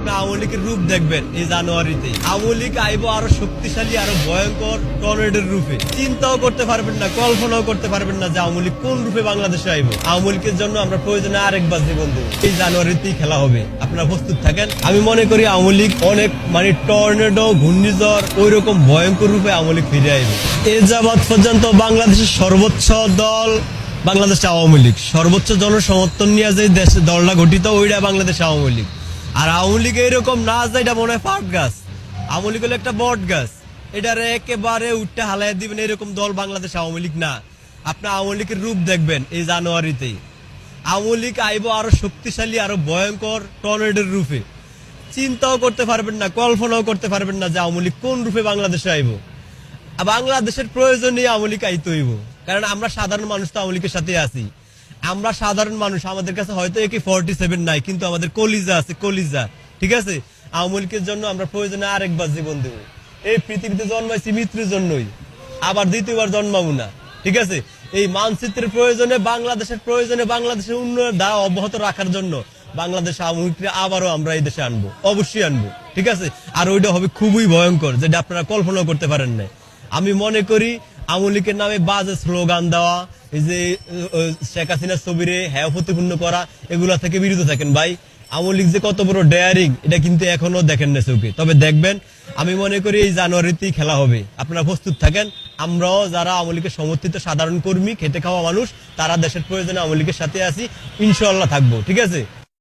আপনি আওয়ামী লীগের রূপ দেখবেন এই জানুয়ারিতে। আওয়ামী লীগ আইবো আরো শক্তিশালী, আরো ভয়ঙ্কর টর্নেডোর রূপে। চিন্তাও করতে পারবেন না, কল্পনাও করতে পারবেন না যে আওয়ামী লীগ কোন রূপে বাংলাদেশে আইবো। আওয়ামী লীগের জন্য আমরা প্রয়োজনে আরেকবার জীবন দেবো। এই জানুয়ারিতেই খেলা হবে, আপনারা প্রস্তুত থাকেন। আমি মনে করি আওয়ামী লীগ অনেক টর্নেডো, ঘূর্ণিঝড় ওই রকম ভয়ঙ্কর রূপে আওয়ামী লীগ ফিরে আইবে। এ যাবৎ পর্যন্ত বাংলাদেশের সর্বোচ্চ দল বাংলাদেশ আওয়ামী লীগ, সর্বোচ্চ জনসমর্থন নিয়ে যে দলটা গঠিত ওইটা বাংলাদেশ আওয়ামী লীগ। আর আওয়ামী লীগ এরকম না যে এটা মনে হয় পাট গাছ, আওয়ামী লীগ হলো একটা বট গাছ, এটারে একেবারে উঠতে হালাই দিবেন এরকম দল বাংলাদেশ আওয়ামী লীগ না। আপনি আওয়ামী লীগের রূপ দেখবেন এই জানুয়ারিতেই। আওয়ামী লীগ আইবো আরো শক্তিশালী, আরো ভয়ঙ্কর টর্নেডোর রূপে। চিন্তাও করতে পারবেন না, কল্পনাও করতে পারবেন না যে আওয়ামী লীগ কোন রূপে বাংলাদেশে আইবো। বাংলাদেশের প্রয়োজনে আওয়ামী লীগ আইতে হইব, কারণ আমরা সাধারণ মানুষ তো আওয়ামী লীগের সাথে আছি। আমরা সাধারণ মানুষ, আমাদের কাছে হয়তো AK-47 নাই, কিন্তু আমাদের কলিজা আছে, কলিজা। ঠিক আছে, আওয়ামী লীগের জন্য আমরা প্রয়োজনে আরেকবার জীবন দেব। এই পৃথিবীতে জন্মাইছি মৃত্যুর জন্যই, আবার দ্বিতীয়বার জন্মাবো না। ঠিক আছে, এই মানচিত্রের প্রয়োজনে, বাংলাদেশের প্রয়োজনে, বাংলাদেশের উন্নয়নের ধারা অব্যাহত রাখার জন্য বাংলাদেশ আওয়ামী লীগকে আবারও আমরা এই দেশে আনবো, অবশ্যই আনবো। ঠিক আছে, আর ওইটা হবে খুবই ভয়ঙ্কর, যেটা আপনারা কল্পনাও করতে পারেন না। আমি মনে করি আওয়ামী লীগের নামে বাজে স্লোগান দেওয়া, এই যে শেখ হাসিনার ছবিরে হ্যাঁ প্রতিপূর্ণ করা, এগুলা থেকে বিরত থাকেন ভাই। আওয়ামী লীগ যে কত বড় ডেয়ারিং এটা কিন্তু এখনো দেখেন না চোখে, তবে দেখবেন। আমি মনে করি এই জানুয়ারিতেই খেলা হবে, আপনারা প্রস্তুত থাকেন। আমরাও যারা আওয়ামী লীগের সমর্থিত সাধারণ কর্মী, খেটে খাওয়া মানুষ, তারা দেশের প্রয়োজনে আওয়ামী লীগের সাথে আছি, ইনশাআল্লাহ থাকবো। ঠিক আছে।